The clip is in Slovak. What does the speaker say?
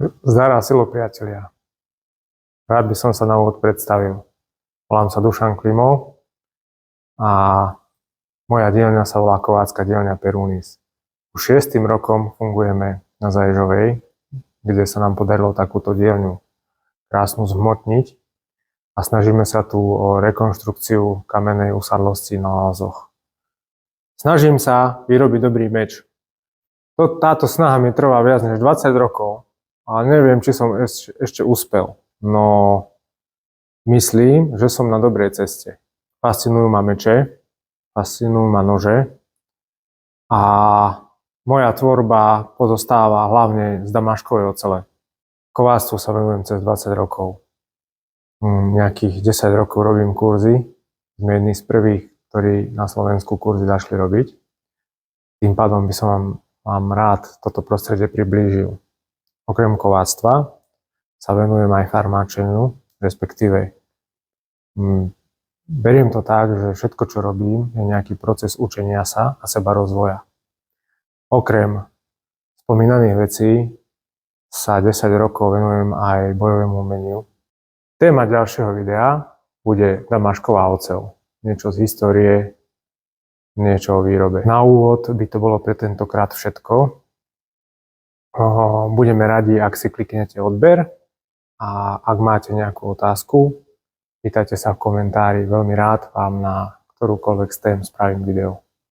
Zdar silo, priatelia. Rád by som sa na úvod predstavil. Volám sa Dušan Klimov a moja dielňa sa volá Kovácka dielňa Perunis. Už 6. rokom fungujeme na Zaježovej, kde sa nám podarilo takúto dielňu krásnu zhmotniť a snažíme sa tu o rekonštrukciu kamennej usadlosti na Lázoch. Snažím sa vyrobiť dobrý meč. Táto snaha mi trvá viac než 20 rokov, ale neviem, či som ešte uspel. No myslím, že som na dobrej ceste. Fascinujú ma meče, fascinujú ma nože a moja tvorba pozostáva hlavne z damaškovej ocele. Kováctvu sa venujem cez 20 rokov. Nejakých 10 rokov robím kurzy. Sme jedni z prvých, ktorí na Slovensku kurzy začali robiť. Tým pádom by som vám rád toto prostredie priblížil. Okrem kováctva sa venujem aj farmáčeniu, respektíve beriem to tak, že všetko, čo robím, je nejaký proces učenia sa a seba rozvoja. Okrem spomínaných vecí sa 10 rokov venujem aj bojovému umeniu. Téma ďalšieho videa bude damašková oceľ. Niečo z histórie, niečo o výrobe. Na úvod by to bolo pre tentokrát všetko. Budeme radi, ak si kliknete odber a ak máte nejakú otázku, pýtajte sa v komentári. Veľmi rád vám na ktorúkoľvek z tém spravím video.